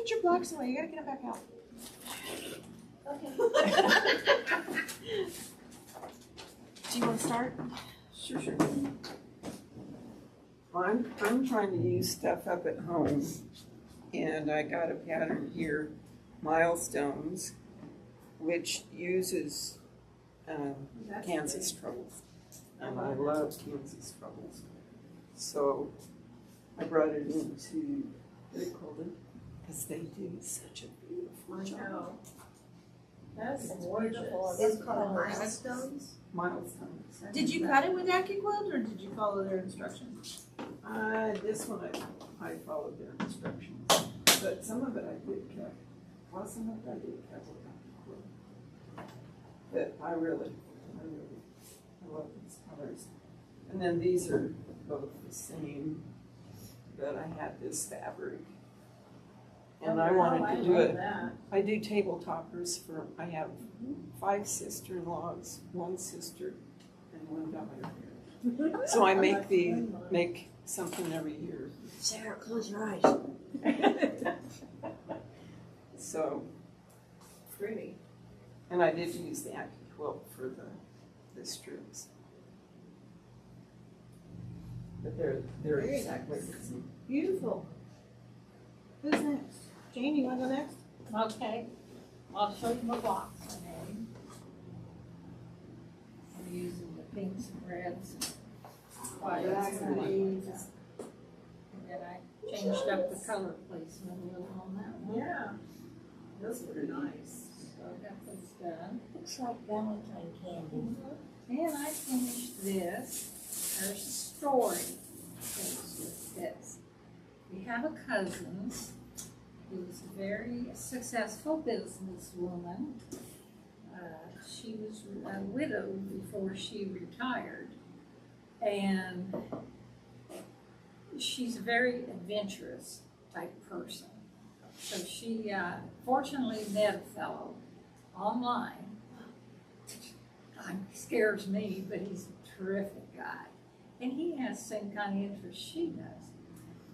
put your blocks away. You gotta get them back out. Okay. Do you want to start? Sure. Well, I'm trying to use stuff up at home, and I got a pattern here, Milestones, which uses Kansas troubles, and I love Kansas troubles. So I brought it into AccuQuilt because they do such a beautiful job. That's gorgeous. It's called Milestones. Milestones. Did you cut it with AccuQuilt or did you follow their instructions? This one I followed their instructions, but some of it I did cut. Well, some of it I did cut with AccuQuilt. But I really love these colors. And then these are both the same, but I had this fabric. And I wanted to do it. I do table toppers for, I have 5 sister-in-laws, 1 sister, and 1 daughter. So I make something every year. Sarah, close your eyes. So, Pretty. and I did use the AccuQuilt for the strips. But they're Very exactly nice. the same. Beautiful. Who's next? Jane, you want to go next? Okay, I'll show you my box I made. I'm using the pinks and reds and whites and greens. And then I changed up the color placement a little on that one. Yeah. Those were nice. So I got those done. Looks like Valentine candy. And I finished this. There's a story that goes with this. We have a cousin who's a very successful businesswoman. She was widowed before she retired, and she's a very adventurous type person. So she fortunately met a fellow online. Scares me, but he's a terrific guy. And he has the same kind of interest she does.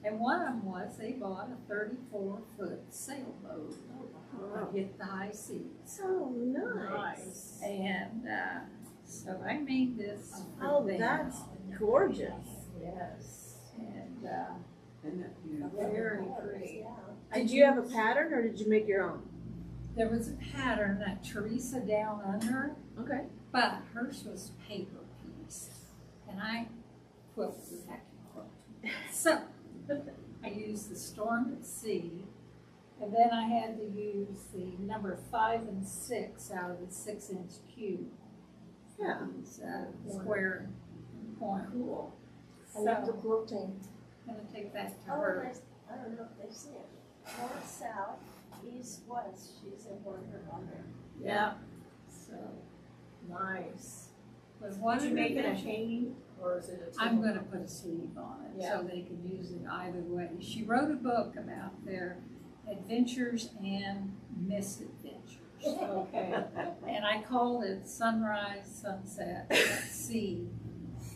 And one of them was they bought a 34-foot sailboat that hit the high seas. Oh, nice. And so I made this for Oh, them. that's gorgeous. Yes. And Isn't that beautiful? very pretty. Did you have a pattern or did you make your own? There was a pattern that Teresa down under, Okay. but hers was paper piece. And I quilted with AccuQuilt. So I used the Storm at Sea, and then I had to use the number 5 and 6 out of the 6-inch cube. Yeah. It's square point. Cool. I So love I'm the quilting. gonna take that to Oh, her. nice. I don't know if they see it. North, south, east, west. She's in order on there. Yeah. So Nice. with one Did you of make it a them, hanging or is it a I'm table? gonna put a sleeve on it Yeah. so they can use it either way. She wrote a book about their adventures and misadventures. Okay. And I called it Sunrise, Sunset, at Sea,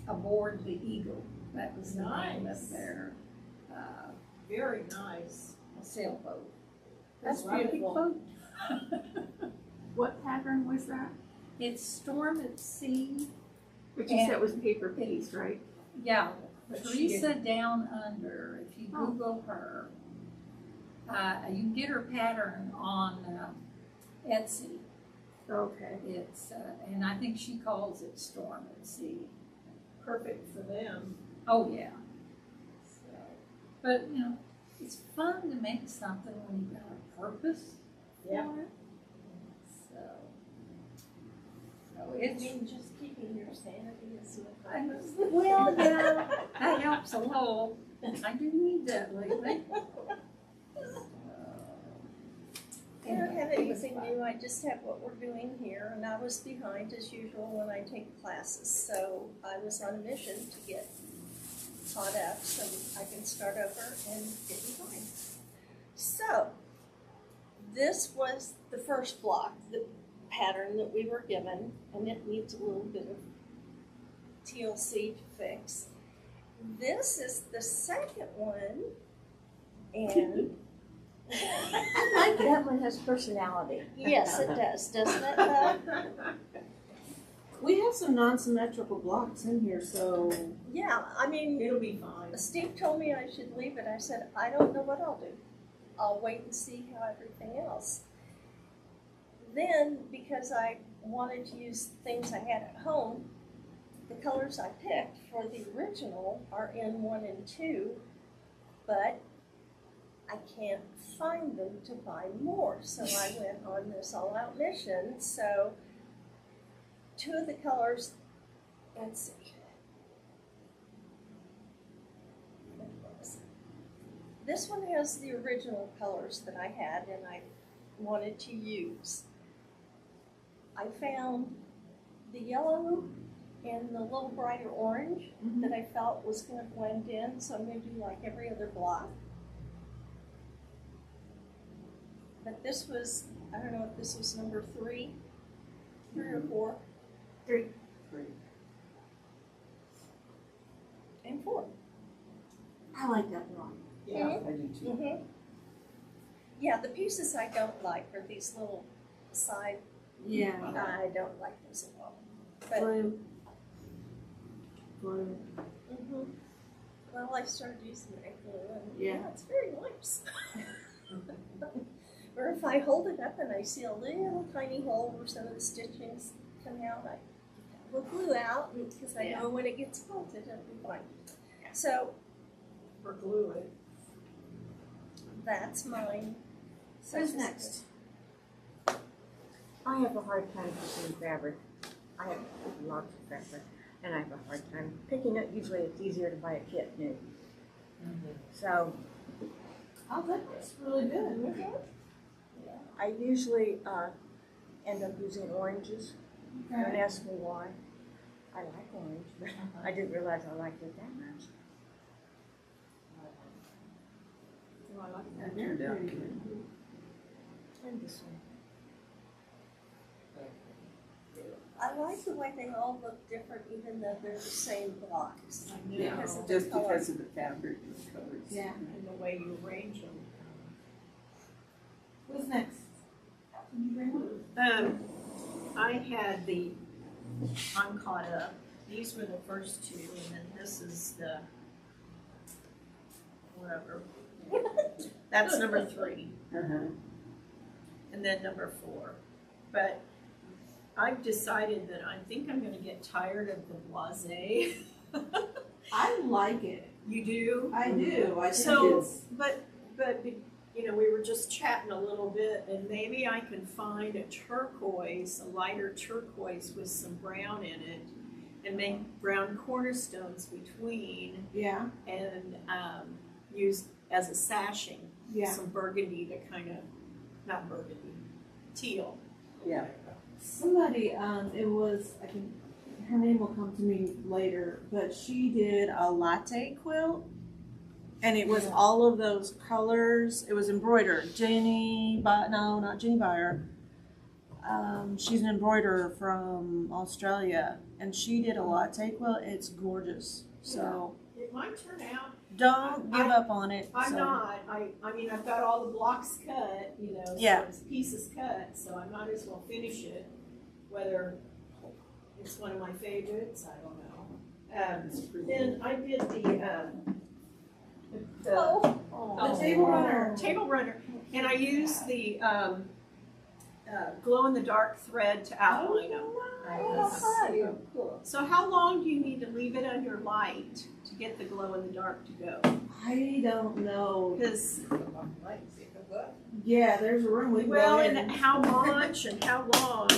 Aboard the Eagle. That was the name Nice. of their Very nice. sailboat. That's Love it. beautiful. What pattern was that? It's Storm at Sea. But you said it was paper piece, right? Yeah, But she Teresa Down Under, if you Oh. Google her, you can get her pattern on Etsy. Okay. It's, and I think she calls it Storm at Sea. Perfect for them. Oh, yeah. So, but, you know, it's fun to make something when you've got a purpose Yeah. for it. So I it's, mean, just keeping your sanity is what I- matters. well, yeah, that helps a little. I do need that lately. I don't have anything new, I just have what we're doing here, and I was behind as usual when I take classes, so I was on a mission to get caught up so I can start over and get behind. So, this was the first block, the pattern that we were given, and it needs a little bit of TLC to fix. This is the second one, and That one has personality. Yes, it does, doesn't it, Bud? We have some non-symmetrical blocks in here, so Yeah, I mean, It'll be fine. Steve told me I should leave it. I said, I don't know what I'll do. I'll wait and see how everything else. Then, because I wanted to use things I had at home, the colors I picked for the original are in 1 and 2, but I can't find them to buy more. So I went on this all-out mission. So 2 of the colors, let's see. This one has the original colors that I had and I wanted to use. I found the yellow and the little brighter orange that I felt was going to blend in, so I'm going to do like every other block. But this was, I don't know if this was number 3 or 4. 3. And 4. I like that one. Yeah. I do too. Yeah, the pieces I don't like are these little side. Yeah. I don't like those at all. But Blue. Blue. well, I started using it glue, and Yeah. yeah, it's very nice. Or if I hold it up and I see a little tiny hole where some of the stitchings come out, I will glue out because I know when it gets quilted, it'll be fine. So Or glue it. that's mine. Who's next? I have a hard time picking fabric. I have lots of fabric, and I have a hard time picking it. Usually it's easier to buy a kit new. So Oh, that's really good. I usually end up using oranges. Don't ask me why. I like orange, but I didn't realize I liked it that much. Oh, I like That turned out good. And this one. I like the way they all look different, even though they're the same blocks. I know. Yeah, Because of the just color. because of the fabric and the colors. Yeah. And the way you arrange them. Who's next? Can you bring one? I had the, I'm caught up. These were the first 2, and then this is the, whatever. That's number 3, Uh-huh. and then number 4. But I've decided that I think I'm gonna get tired of the blasé. I like it. You do? I do. I think So, it's. but, you know, we were just chatting a little bit, and maybe I can find a turquoise, a lighter turquoise with some brown in it, and make brown cornerstones between, Yeah. and use as a sashing, Yeah. some burgundy to kind of, not burgundy, teal. Yeah. Somebody, it was, I can, her name will come to me later, but she did a latte quilt. And it was all of those colors. It was embroidered. No, not Jenny Byer. She's an embroiderer from Australia. And she did a latte quilt. It's gorgeous. So It might turn out, don't give up on it. I'm So, not, I mean, I've got all the blocks cut, you know, so Yeah. it's pieces cut, so I might as well finish it, whether it's one of my favorites, I don't know. Then I did The table runner. Table runner, and I used the glow in the dark thread to outline them. Oh, So how long do you need to leave it under light to get the glow in the dark to go? I don't know. Because, Yeah, there's a room we can well, go in. and how much and how long,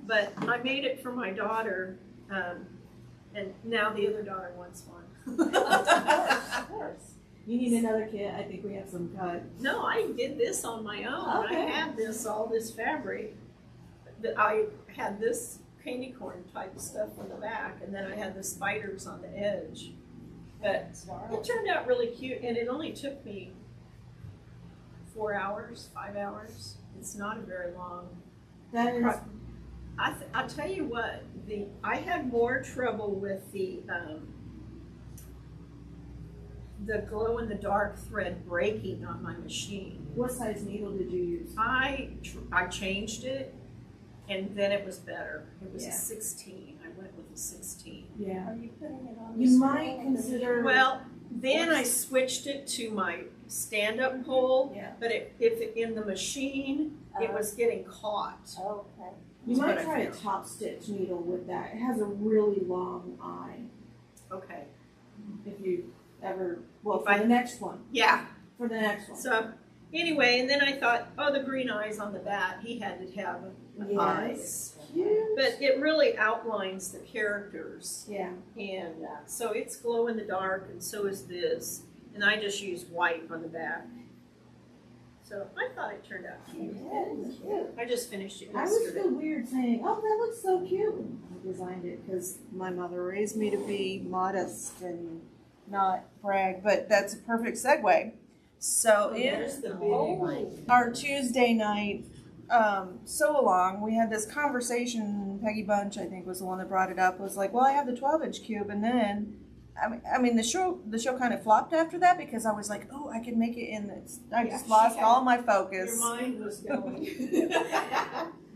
but I made it for my daughter, and now the other daughter wants one. Of course. You need another kit. I think we have some cut. No, I did this on my own. Okay. I had all this fabric. I had this candy corn type stuff on the back, and then I had the spiders on the edge. But it turned out really cute, and it only took me 4 hours, 5 hours. It's not a very long. That is. I'll tell you what, I had more trouble with the the glow in the dark thread breaking on my machine. What size needle did you use? I changed it, and then it was better. It was Yeah. a 16. I went with a 16. Yeah. Are you putting it on the You screen might or the- consider. Well, then I switched it to my stand-up pole, Yeah. but in the machine, it was getting caught. Okay. You That's might what I try a found. top stitch needle with that. It has a really long eye. Okay. If you ever, well, If for I- the next one. Yeah. For the next one. So anyway, and then I thought, oh, the green eyes on the bat, he had to have eyes. Cute. But it really outlines the characters. Yeah. And so it's glow in the dark, and so is this. And I just used white on the back. So I thought it turned out cute. I just finished it I always yesterday. feel weird saying, "Oh, that looks so cute." I designed it because my mother raised me to be modest and not brag, but that's a perfect segue. So There's the big our Tuesday night sew along, we had this conversation. Peggy Bunch, I think, was the one that brought it up. Was like, "Well, I have the 12-inch cube," and then. I mean, the show kind of flopped after that because I was like, oh, I can make it in this. I Yeah, just she lost had- all my Your focus. mind was going.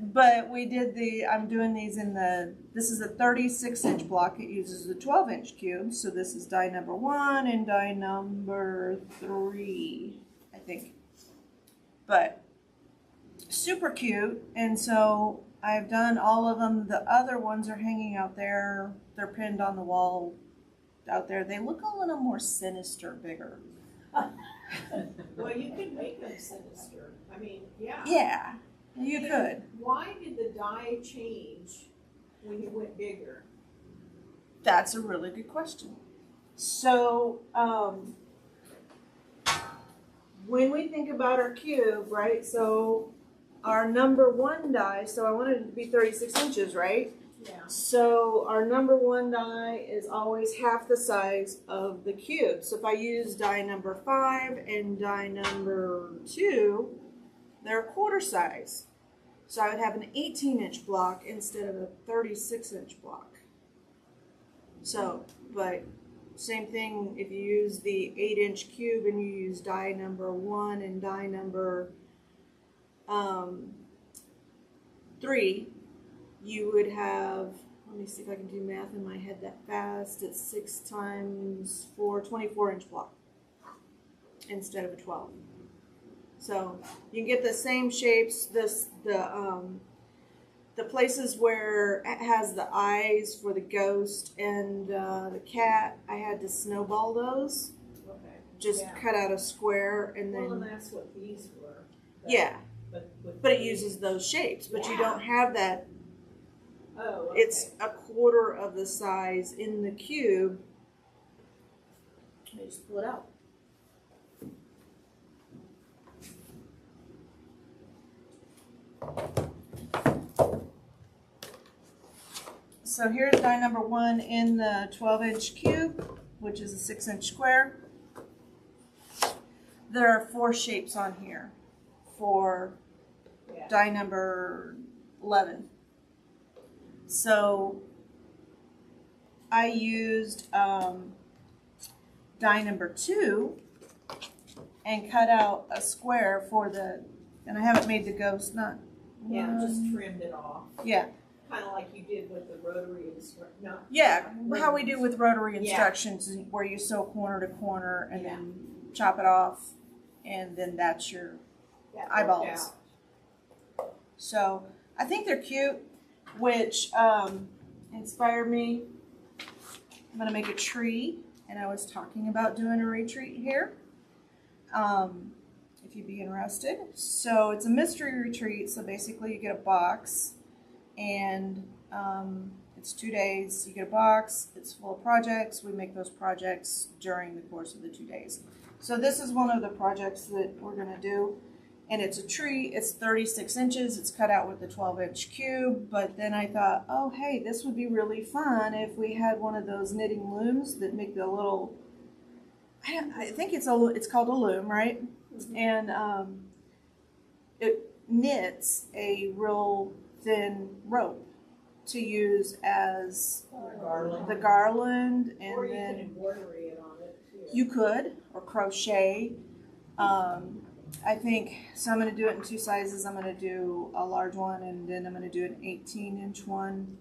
But we did I'm doing these this is a 36-inch block. It uses a 12-inch cube. So this is die number 1 and die number 3, I think. But super cute. And so I've done all of them. The other ones are hanging out there. They're pinned on the wall out there. They look a little more sinister, bigger. Well, you could make them sinister. I mean, yeah. Yeah, you could. Why did the die change when you went bigger? That's a really good question. So, when we think about our cube, right? So, our number 1 die, so I wanted it to be 36 inches, right? Yeah. So, our number 1 die is always half the size of the cube. So, if I use die number 5 and die number 2, they're a quarter size. So, I would have an 18-inch block instead of a 36-inch block. So, but same thing if you use the 8-inch cube and you use die number 1 and die number 3, you would have, let me see if I can do math in my head that fast. It's 6 times 4, 24-inch block instead of a 12. So you can get the same shapes. The places where it has the eyes for the ghost and the cat, I had to snowball those. Okay. Just Yeah. cut out a square and Well, and then that's what these were. But- yeah, But it uses those shapes. But you Yeah. don't have that. Oh, okay. It's a quarter of the size in the cube. I just pull it out. So here's die number 1 in the 12-inch cube, which is a 6-inch square. There are 4 shapes on here for Yeah. die number 11. So I used die number 2 and cut out a square for and I haven't made the ghost, not Yeah, just one- trimmed it off. yeah. Kind of like you did with the rotary instrument. No. Yeah, how we do with rotary Yeah. instructions, where you sew corner to corner and Yeah. then chop it off, and then that's your That worked eyeballs. out. So I think they're cute, which inspired me. I'm gonna make a tree, and I was talking about doing a retreat here. If you'd be interested. So it's a mystery retreat. So basically, you get a box, and it's 2 days. You get a box. It's full of projects. We make those projects during the course of the 2 days. So this is one of the projects that we're gonna do. And it's a tree. It's 36 inches. It's cut out with the 12-inch cube. But then I thought, oh, hey, this would be really fun if we had one of those knitting looms that make the little, I think it's called a loom, right? Mm-hmm. And it knits a real thin rope to use as Garland. the garland. And Or you then can embroidery it on it too. You could, or crochet. I think, so I'm gonna do it in two sizes. I'm gonna do a large one and then I'm gonna do an 18-inch one.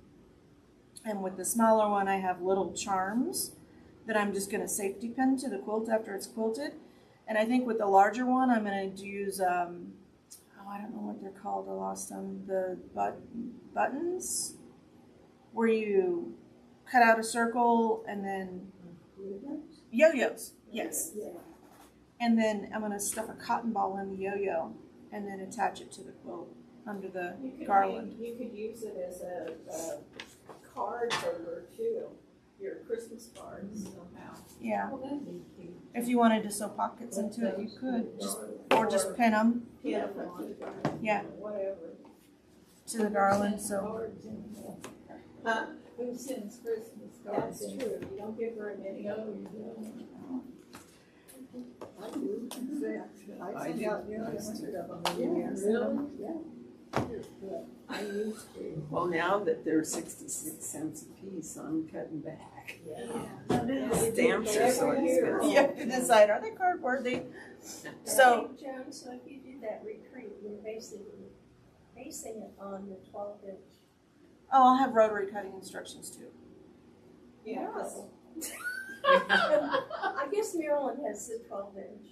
And with the smaller one, I have little charms that I'm just gonna safety pin to the quilt after it's quilted. And I think with the larger one, I'm gonna use, I don't know what they're called, I lost them, the buttons, where you cut out a circle and then, yo-yos, yes. And then I'm gonna stuff a cotton ball in the yo-yo and then attach it to the quilt under the garland. You could use it as a card holder too, your Christmas cards somehow. Yeah, Well, that'd be cute. if you wanted to sew pockets into it, you could, or just pin them, Pin them on it, yeah, whatever. to the garland, so. Cards anymore. Huh? Who sends Christmas cards? That's true, you don't give very many. No, you don't. I do. I send out, you know, I used to. Really? I used to. Well, now that they're 66 cents a piece, I'm cutting back. Yeah. Stamps are so expensive. You have to decide, are they card worthy? So, Hey, Joan, so if you do that retreat, you're basing it on the 12-inch. oh, I'll have rotary cutting instructions too. Yeah. I guess Maryland has the 12-inch.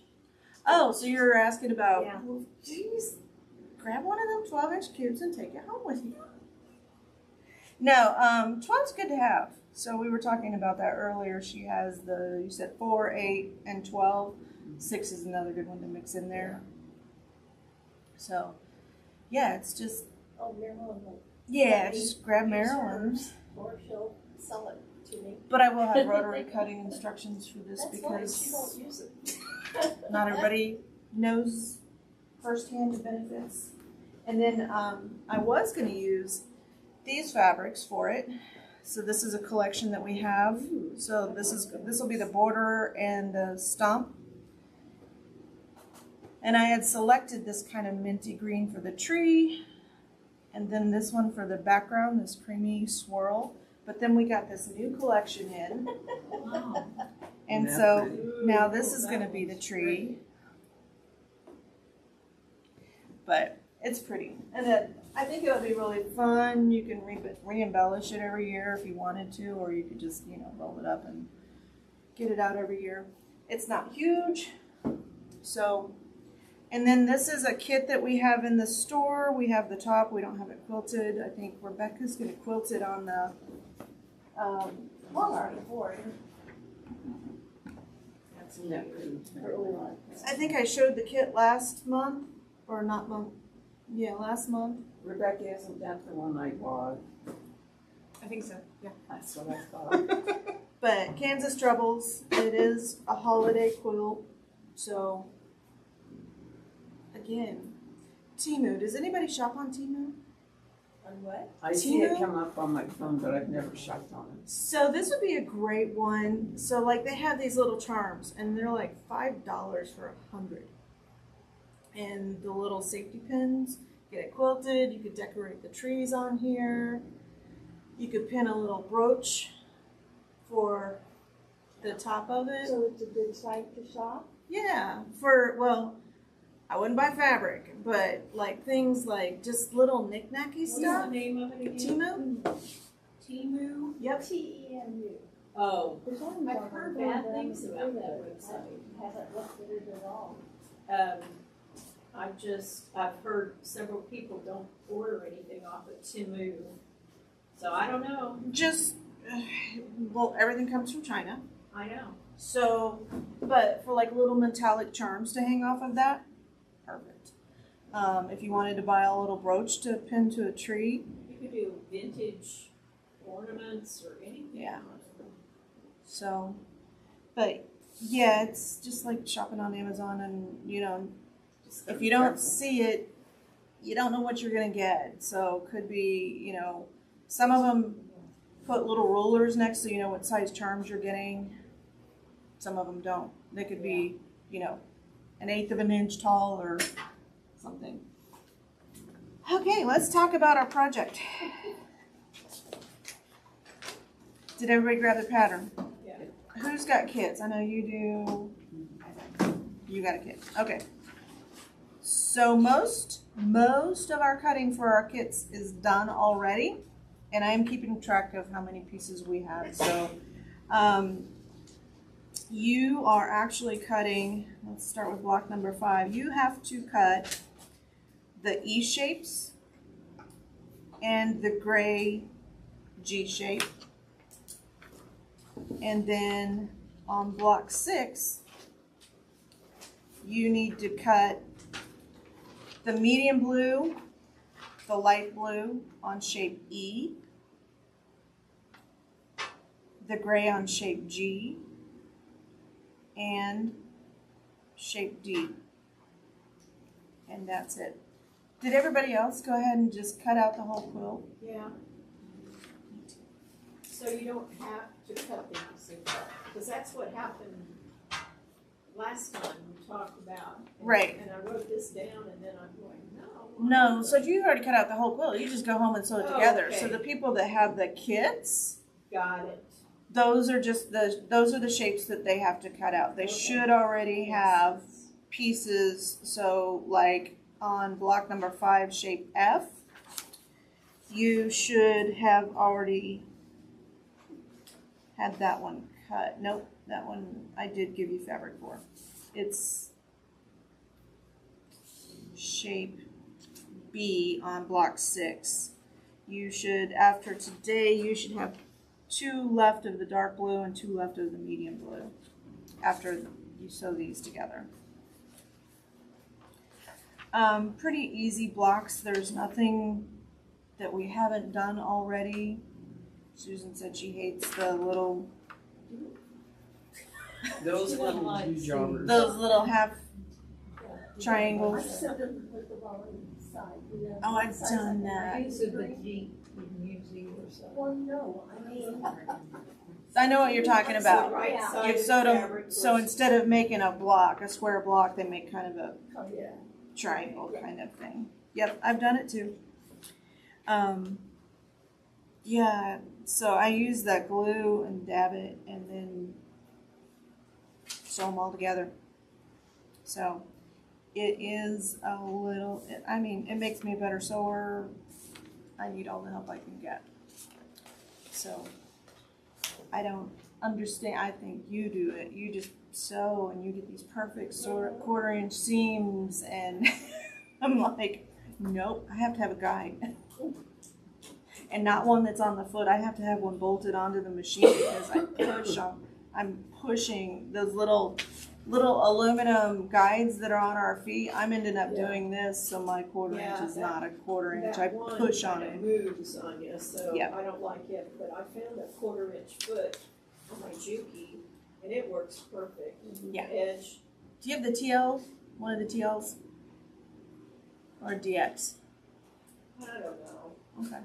Oh, so you're asking about, Yeah. well, geez, grab one of them 12-inch cubes and take it home with you. No, 12's good to have. So we were talking about that earlier. She has you said 4, 8, and 12. 6 is another good one to mix in there. So, yeah, it's just, Oh, Maryland will, yeah, just grab Maryland's. or she'll sell it to me. But I will have rotary cutting instructions for this That's fine, because she won't use it. not everybody knows firsthand the benefits. And then I was going to use these fabrics for it. So this is a collection that we have. So this will be the border and the stump. And I had selected this kind of minty green for the tree, and then this one for the background, this creamy swirl. But then we got this new collection in. Wow. And so now this is going to be the tree. But it's pretty. And then I think it'll be really fun. You can re-embellish it every year if you wanted to, or you could just, roll it up and get it out every year. It's not huge. So, and then this is a kit that we have in the store. We have the top. We don't have it quilted. I think Rebecca's going to quilt it on the board. That's never. I think I showed the kit last month, or not month. Yeah, last month. Rebecca hasn't done the one I bought. I think so. Yeah. That's what I thought. But Kansas Troubles, it is a holiday quilt. So, again, Temu. Does anybody shop on Temu? On what? I see it Temu? come up on my phone, but I've never shopped on it. So this would be a great one. So like they have these little charms, and they're like $5 for 100. And the little safety pins, get it quilted. You could decorate the trees on here. You could pin a little brooch for the top of it. So it's a good site to shop? Yeah, I wouldn't buy fabric, but like things like just little knick-knacky What's the stuff. name of it again? Temu? Timu? Yep. T-E-M-U. Oh, There's only I've one heard on there, bad but I things haven't about seen that it. website. I haven't looked at it at all. I've heard several people don't order anything off of Timu. So I don't know. Just, everything comes from China. I know. So, but for like little metallic charms to hang off of that, perfect. If you wanted to buy a little brooch to pin to a tree, You could do vintage ornaments or anything. Yeah. So, but yeah, it's just like shopping on Amazon, and Just if you don't see it, you don't know what you're gonna get. So could be, some of them put little rulers next so you know what size charms you're getting. Some of them don't. They could be, an 1/8 of an inch tall or something. Okay, let's talk about our project. Did everybody grab the pattern? Yeah. who's got kits? I know you do. You got a kit. Okay. So most of our cutting for our kits is done already, and I am keeping track of how many pieces we have. So you are actually cutting, let's start with block number 5. You have to cut the E shapes and the gray G shape. And then on block 6, you need to cut the medium blue, the light blue on shape E, the gray on shape G, and shape D. And that's it. Did everybody else go ahead and just cut out the whole quilt? Yeah. So you don't have to cut these, because that's what happened last time we talked about. And, Right. And I wrote this down, and then I'm going, no. No, so if you already cut out the whole quilt, you just go home and sew it Oh, together. okay. So the people that have the kits, Got it. those are the shapes that they have to cut out. They Okay. should already have pieces. So like on block number 5, shape F, you should have already had that one cut. Nope, that one I did give you fabric for. It's shape B on block 6. You should, after today, you should have 2 left of the dark blue and 2 left of the medium blue after you sew these together. Pretty easy blocks. There's nothing that we haven't done already. Susan said she hates the little, Those little jobbers. those little half triangles. sent them to put the ball inside. Oh, I've done that. Use of the G, you can use E or something. Well, no, I mean. I know what you're talking The about. right Yeah. side You've of sewed them, fabric so was- instead of making a block, a square block, they make kind of a Oh, yeah. triangle kind of thing. Yep, I've done it too. Yeah, so I use that glue and dab it and then sew them all together. So it is a little, I mean, it makes me a better sewer. I need all the help I can get. So I don't understand, I think you do it. You just sew and you get these perfect sort of 1/4 inch seams and I'm like, nope, I have to have a guide. And not one that's on the foot. I have to have one bolted onto the machine because I'm pushing those little aluminum guides that are on our feet. I'm ending up doing this, so my 1/4 Yeah, inch is not a 1/4 inch. That I one push on kinda it. moves on you, so Yep. I don't like it, but I found a 1/4 inch foot on my Juki, and it works perfect. Yeah. Edge, Do you have the TL? One of the TLs? Or DX? I don't know. Okay.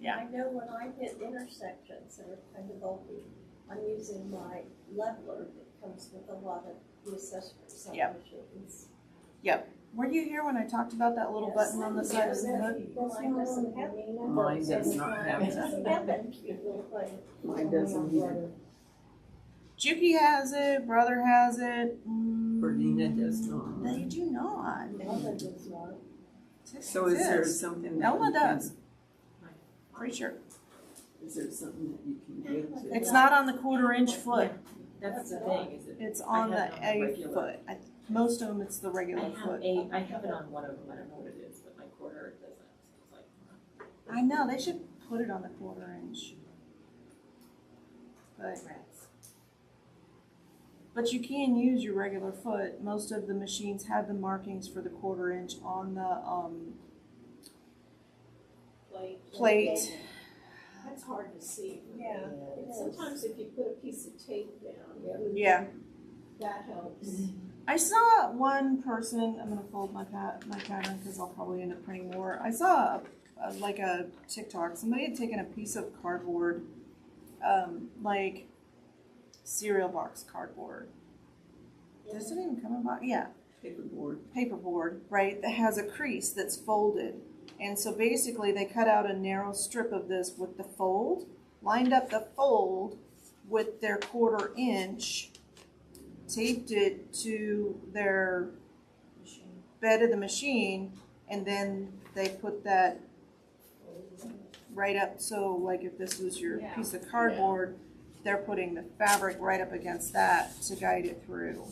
Yeah. I know when I hit intersections that are kind of bulky, I'm using my leveler that comes with a lot of the accessories on Yep. machines. Were you here when I talked about that little Yes. button on the side of the hood? Mine doesn't have. Mine does not have It doesn't have that cute little thing. Mine doesn't either. Juki has it, brother has it. Bernina does not. They do not. Elma does not. So is there something that Elma you can- does. Pretty sure. Is there something that you can get to? It's not on the 1/4 inch foot. That's the thing, is it? It's on the have it on A regular. foot. Most of them, it's the I regular have foot. I have it on one of them, I don't know what it is, but my 1/4 doesn't, so it's like, I know, they should put it on the 1/4 inch. rats. But you can use your regular foot. Most of the machines have the markings for the 1/4 inch on the plate. That's hard to see. Yeah. Sometimes if you put a piece of tape down, Yeah. that helps. I saw one person, I'm gonna fold my pattern because I'll probably end up printing more. I saw like a TikTok, somebody had taken a piece of cardboard, like cereal box cardboard. Does it even come about? Yeah. Paperboard. Paperboard, right, that has a crease that's folded. And so basically they cut out a narrow strip of this with the fold, lined up the fold with their 1/4 inch, taped it to their bed of the machine, and then they put that right up. So like if this was your Yeah. piece of cardboard, they're putting the fabric right up against that to guide it through.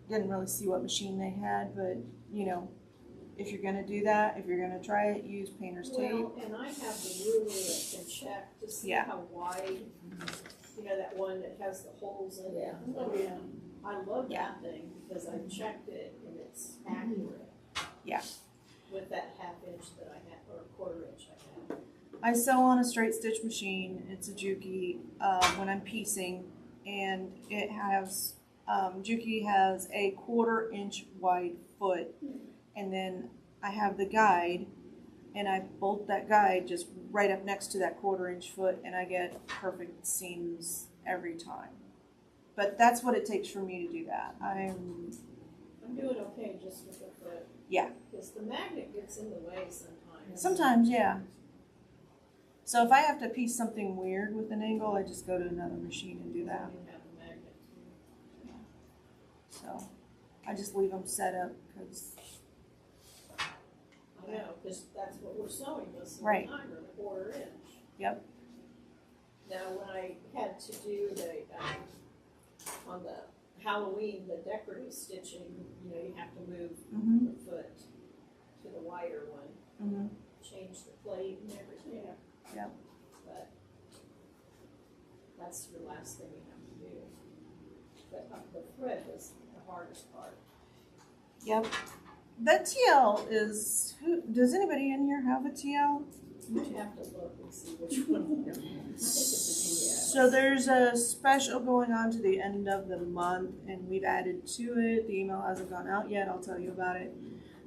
Didn't really see what machine they had, but you know, if you're gonna do that, if you're gonna try it, use painter's tape. Well, and I have the ruler that can check to see Yeah. how wide, you know, that one that has the holes in it. Yeah. Oh, yeah. I love Yeah. that thing because I checked it and it's accurate. Yeah. With that 1/2 inch that I had, or 1/4 inch I had. I sew on a straight stitch machine. It's a Juki when I'm piecing, and it has Juki has a 1/4 inch wide foot, and then I have the guide, and I bolt that guide just right up next to that 1/4 inch foot, and I get perfect seams every time. But that's what it takes for me to do that. I'm doing okay just with the foot. Yeah. Because the magnet gets in the way sometimes. Sometimes, yeah. So if I have to piece something weird with an angle, I just go to another machine and do that. You have the magnet too. So I just leave them set up because I know, because that's what we're sewing most of the Right. time, or the 1/4 inch. Yep. Now, when I had to do the, on the Halloween, the decorative stitching, you know, you have to move Mhm. the foot to the wider one, Mhm. change the plate and everything. Yep. But that's the last thing you have to do. But the thread was the hardest part. Yep. That TL is who? Does anybody in here have a TL? You have to look and see which one. I think it's So there's a special going on to the end of the month, and we've added to it. The email hasn't gone out yet. I'll tell you about it.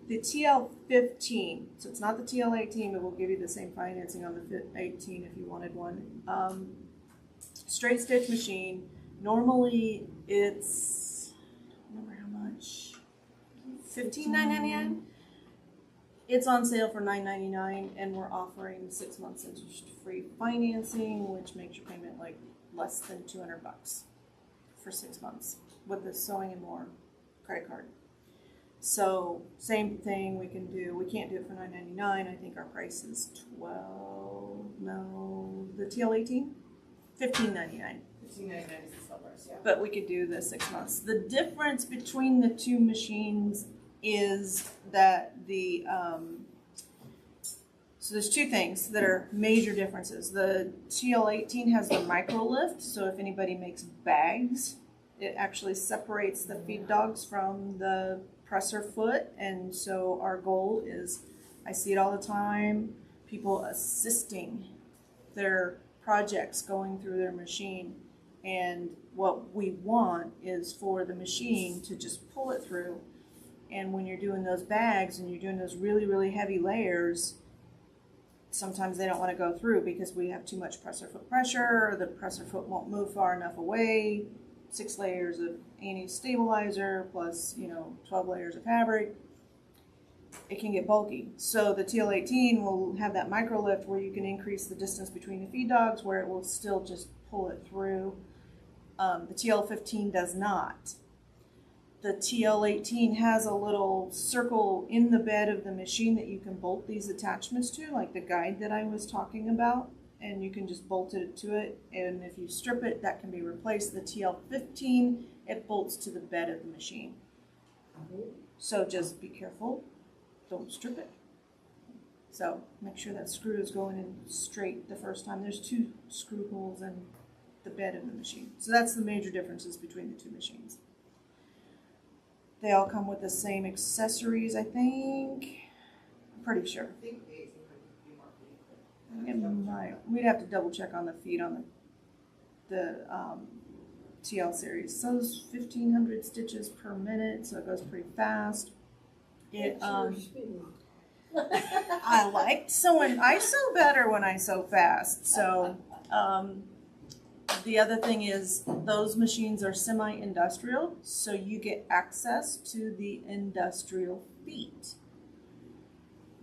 The TL15, so it's not the TL18, but we'll give you the same financing on the 18 if you wanted one. Straight stitch machine. Normally it's, I don't remember how much, $15,999. It's on sale for $999, and we're offering 6 months interest-free financing, which makes your payment like less than $200 for 6 months with the Sewing and More credit card. So same thing we can do. We can't do it for $999. I think our price is $12. No, the TL18, $15.99. $15.99 is the sale price, yeah. But we could do the 6 months. The difference between the two machines is that so there's two things that are major differences. The TL18 has the micro lift, so if anybody makes bags, it actually separates the feed dogs from the presser foot, and so our goal is, I see it all the time, people assisting their projects going through their machine, and what we want is for the machine to just pull it through. And when you're doing those bags and you're doing those really, really heavy layers, sometimes they don't want to go through because we have too much presser foot pressure, or the presser foot won't move far enough away. 6 layers of anti-stabilizer plus, 12 layers of fabric. It can get bulky. So the TL18 will have that micro lift where you can increase the distance between the feed dogs where it will still just pull it through. The TL15 does not. The TL18 has a little circle in the bed of the machine that you can bolt these attachments to, like the guide that I was talking about, and you can just bolt it to it, and if you strip it, that can be replaced. The TL15, it bolts to the bed of the machine. So just be careful, don't strip it. So make sure that screw is going in straight the first time. There's 2 screw holes in the bed of the machine. So that's the major differences between the 2 machines. They all come with the same accessories, I think. I'm pretty sure. I think the 18 might be more It might. We'd have to double check on the feed on the TL series. So it's 1,500 stitches per minute, so it goes pretty fast. It I liked sewing. I sew better when I sew fast. So the other thing is those machines are semi-industrial, so you get access to the industrial feet.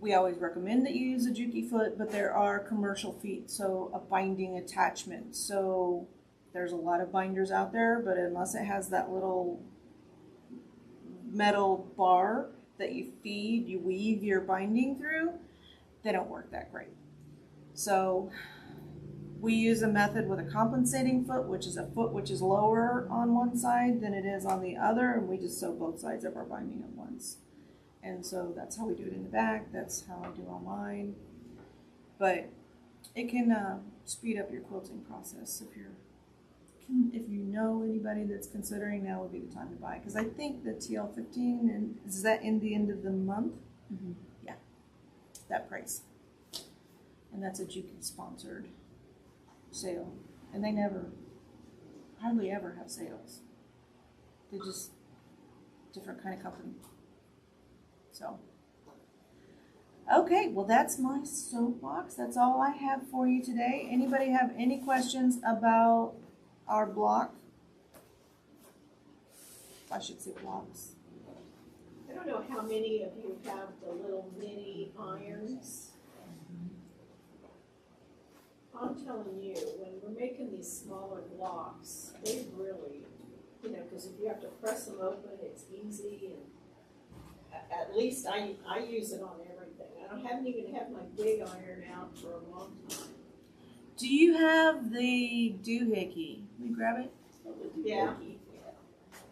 we always recommend that you use a Juki foot, but there are commercial feet, so a binding attachment. So there's a lot of binders out there, but unless it has that little metal bar that you weave your binding through, they don't work that great. So we use a method with a compensating foot, which is a foot which is lower on one side than it is on the other, and we just sew both sides of our binding at once. And so that's how we do it in the back. That's how I do on mine. But it can speed up your quilting process if you know anybody that's considering, now would be the time to buy. Because I think the TL15, and is that in the end of the month? Mm-hmm. Yeah, that price. And that's a Juki sponsored sale. And they hardly ever have sales. They're just different kind of company. So, okay, well that's my soapbox. That's all I have for you today. Anybody have any questions about our block? I should say blocks. I don't know how many of you have the little mini irons. I'm telling you, when we're making these smaller blocks, they really, because if you have to press them open, it's easy, and at least I use it on everything. Haven't even had my big iron out for a long time. Do you have the doohickey? Let me grab it. Yeah.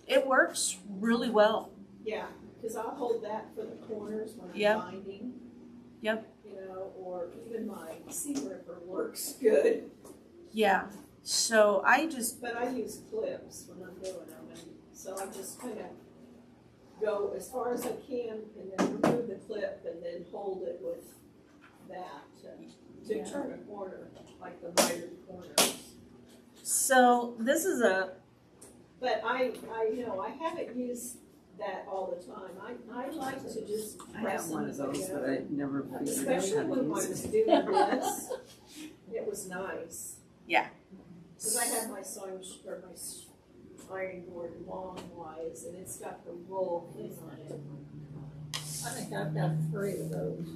It works really well. Yeah, because I'll hold that for the corners when I'm Yep. binding. Yep. Or even my seam ripper works good. Yeah. So But I use clips when I'm doing them, and so I just kind of go as far as I can, and then remove the clip, and then hold it with that to turn a corner, like the mitered corners. So this is But I haven't used that all the time. I like to just I press have one of them those, but together. I never figured out Especially how to when I use was it. doing this, it was nice. Yeah. Because I have my sewing my ironing board long wise, and it's got the roll thing on it. I think I've got 3 of those.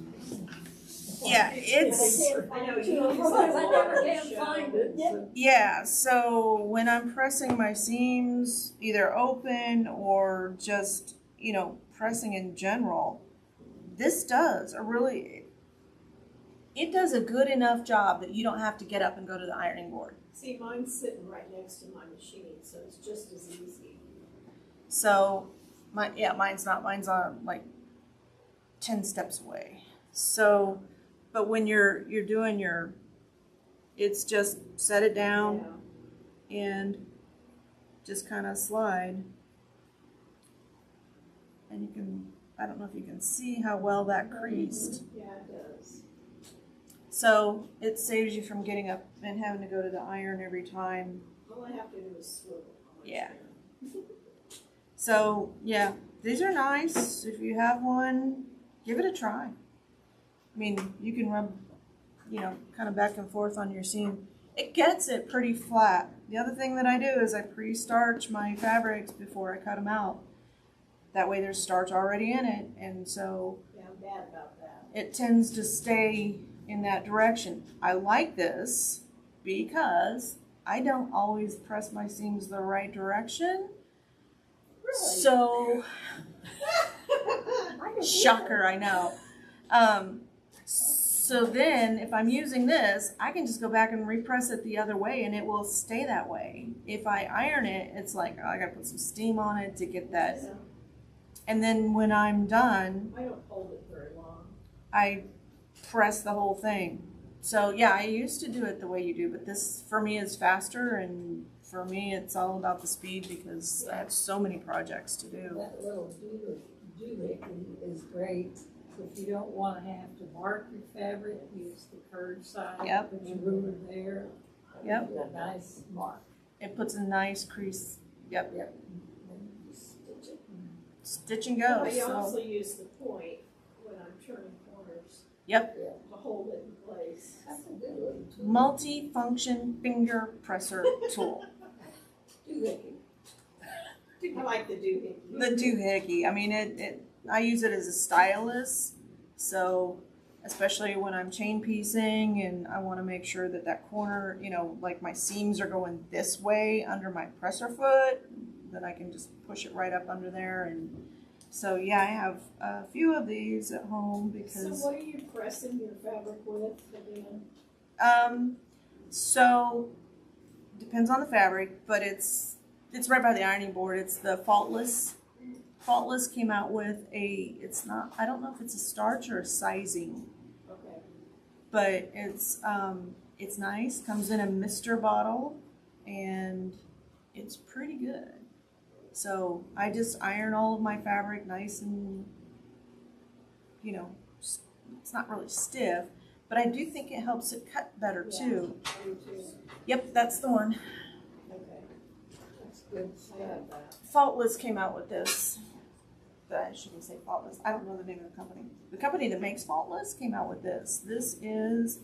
yeah, it's I know you use I that never long can show. find it. yeah, so when I'm pressing my seams either open or just, pressing in general, this does it does a good enough job that you don't have to get up and go to the ironing board. See, mine's sitting right next to my machine, so it's just as easy. So mine's not. Mine's on like 10 steps away. So, but when you're doing it's just set it down and just kind of slide. And I don't know if you can see how well that creased. Yeah, it does. So it saves you from getting up and having to go to the iron every time. All I have to do is swivel. Yeah. So yeah, these are nice. If you have one, give it a try. I mean, you can rub, kind of back and forth on your seam. It gets it pretty flat. The other thing that I do is I pre-starch my fabrics before I cut them out. That way there's starch already in it, and so Yeah, I'm bad about that. it tends to stay in that direction. I like this because I don't always press my seams the right direction. Really? So, shocker, I know. So then, if I'm using this, I can just go back and repress it the other way, and it will stay that way. If I iron it, it's like, I gotta put some steam on it to get that. Yeah. And then when I'm done, I don't hold it very long. I press the whole thing. So yeah, I used to do it the way you do, but this for me is faster, and for me it's all about the speed because I have so many projects to do. That little doohickey is great. If you don't want to have to mark your fabric, use the curved side. Yep. Put your ruler there. Yep. Get a nice mark. It puts a nice crease. Yep. Yep. Then you stitch it. Stitch and go. I also So use the point when I'm turning corners yep. to hold it in place. That's a good little tool. Multi-function finger presser tool. Doohickey. I like the doohickey. The doohickey. I mean, I use it as a stylus, So, especially when I'm chain piecing and I want to make sure that that corner, you know, like my seams are going this way under my presser foot, then I can just push it right up under there. And so, yeah, I have a few of these at home So because. what are you pressing your fabric with again? So depends on the fabric, but it's right by the ironing board. It's the Faultless. Faultless came out with it's not, I don't know if it's a starch or a sizing, Okay. but it's nice. Comes in a mister bottle and it's pretty good. So I just iron all of my fabric nice and, you know, it's not really stiff, but I do think it helps it cut better too. I do too. Yep, that's the one. Okay. That's good I have that. Faultless came out with this. I shouldn't say Faultless. I don't know the name of the company. The company that makes Faultless came out with this. This is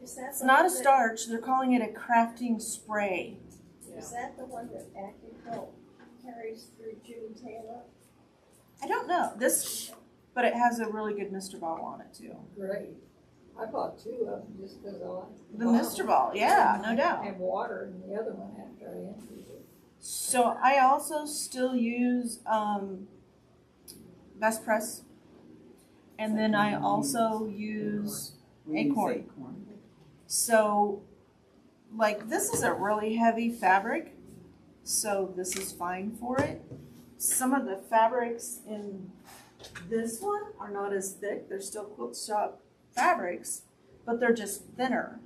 it's not a starch. They're calling it a crafting spray. Is that the one that AccuQuilt carries through June Taylor? I don't know this, but it has a really good Mr. Ball on it too. Great. I bought two of them just because I like The Mr. Ball, yeah, no doubt. have water in the other one after I emptied it. So I also still use Best Press, and then I also use Acorn. So, like, this is a really heavy fabric, so this is fine for it. Some of the fabrics in this one are not as thick. They're still quilt shop fabrics, but they're just thinner.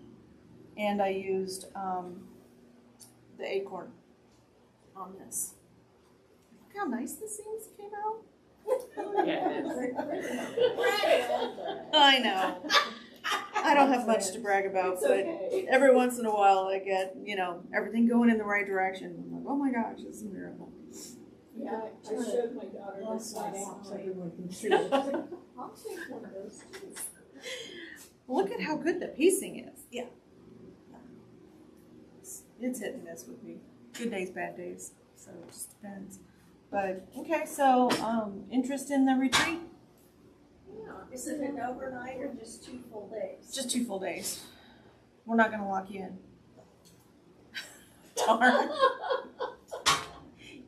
And I used the Acorn on this. Look how nice the seams came out. I know. I don't have much to brag about, It's but okay. every once in a while I get, you know, everything going in the right direction. I'm like, oh my gosh, this is a miracle. Yeah, I showed my daughter this last so night. everyone can see it. I'll take one of those too. Look at how good the piecing is. Yeah. It's hit and miss with me. Good days, bad days. So it just depends. But okay, so interest in the retreat? Yeah. Is it an overnight or just 2 full days? Just 2 full days. We're not gonna lock you in. Darn.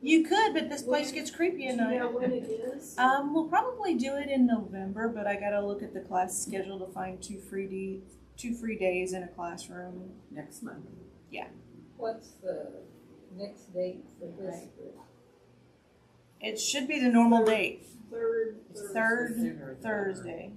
You could, but this place gets creepy Do at you know night. when it is? We'll probably do it in November, but I gotta look at the class schedule to find 2 free days in a classroom. Next month. What's the next date for this group? It should be the normal date, Third. Thursday.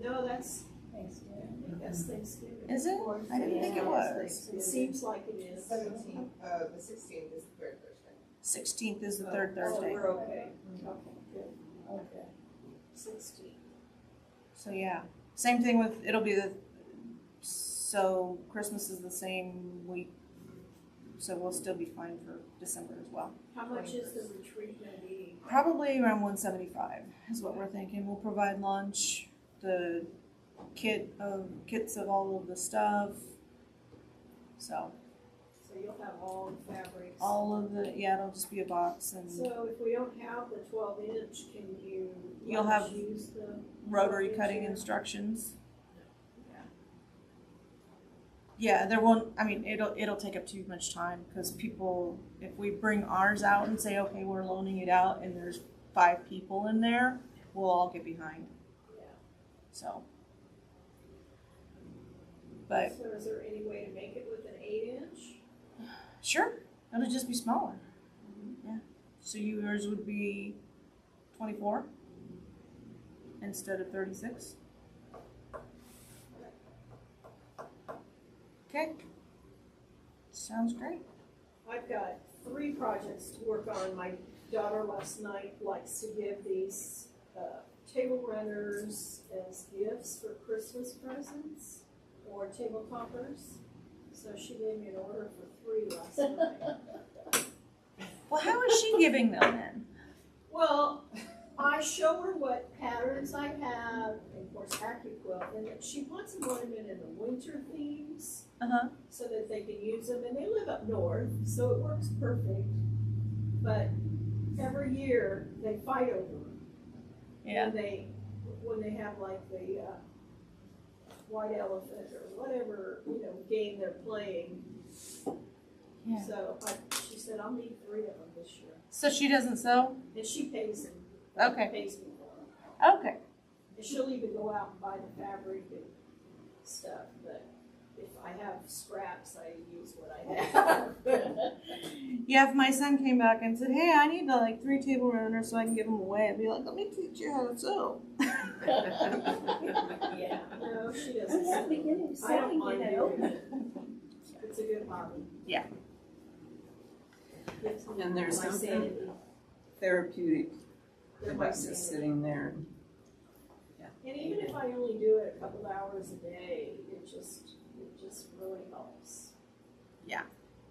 No, that's Thanksgiving. Thanksgiving. Is it? I didn't think it was. It seems like it is. The 16th is the third Thursday. 16th is the third Oh, Thursday. we're okay. Okay, good. Okay. 16. So yeah, same thing with, it'll be so Christmas is the same week. So we'll still be fine for December as well. How much is the retreat gonna be? Probably around 175 is what we're thinking. We'll provide lunch, the kits of all of the stuff. So So you'll have all the fabrics. all of it'll just be a box and So if we don't have the 12-inch, can you You'll let us have use the rotary 12-inch cutting here? instructions. Yeah, there won't, I mean, it'll take up too much time because people, if we bring ours out and say, okay, we're loaning it out and there's 5 people in there, we'll all get behind. Yeah. So. But So is there any way to make it with an 8-inch? sure, it'll just be smaller. Yeah. So yours would be 24 instead of 36. Okay. Sounds great. I've got 3 projects to work on. My daughter last night likes to give these table runners as gifts for Christmas presents or table toppers. So she gave me an order for 3 last night. Well, how is she giving them then? Well, I show her what patterns I have, and of course AccuQuilt, and that she wants them ornamented in the winter themes so that they can use them. And they live up north, so it works perfect. But every year they fight over them. Yeah. When they have like the white elephant or whatever, game they're playing. Yeah. So she said, I'll need 3 of them this year. So she doesn't sew? And she pays them. Okay. Pays me for them. Okay. And she'll even go out and buy the fabric and stuff, but if I have scraps, I use what I have. Yeah, if my son came back and said, hey, I need like 3 table runners so I can give them away, I'd be like, let me teach you how to sew. Yeah, no, she doesn't. At the beginning, I don't sewing, mind you know. doing it. It's a good hobby. Yeah. Gives me And there's my something sanity. therapeutic They're my about just sanity. sitting there. And even if I only do it a couple hours a day, it just really helps. Yeah.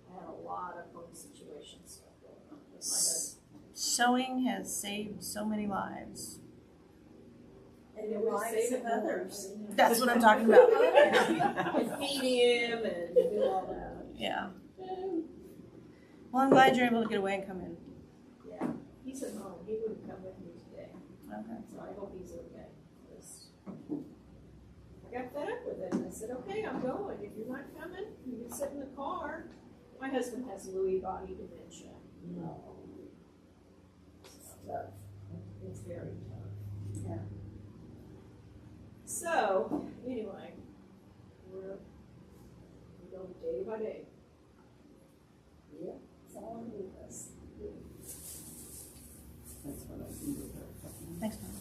I had a lot of home situation stuff going on with my husband. Sewing has saved so many lives. And the It was lives saving of others. That's what I'm talking about. And feed him and do all that. Yeah. Well, I'm glad you're able to get away and come in. Yeah, he's at home. He wouldn't come with me today, Okay. so I hope he's okay. I got fed up with it. I said, okay, I'm going. If you're not coming, you can sit in the car. My husband has Lewy body dementia. No. It's tough. It's very tough. Yeah. So, anyway, we go day by day. Yeah, it's all with us. That's what I can do. Thanks, Mom.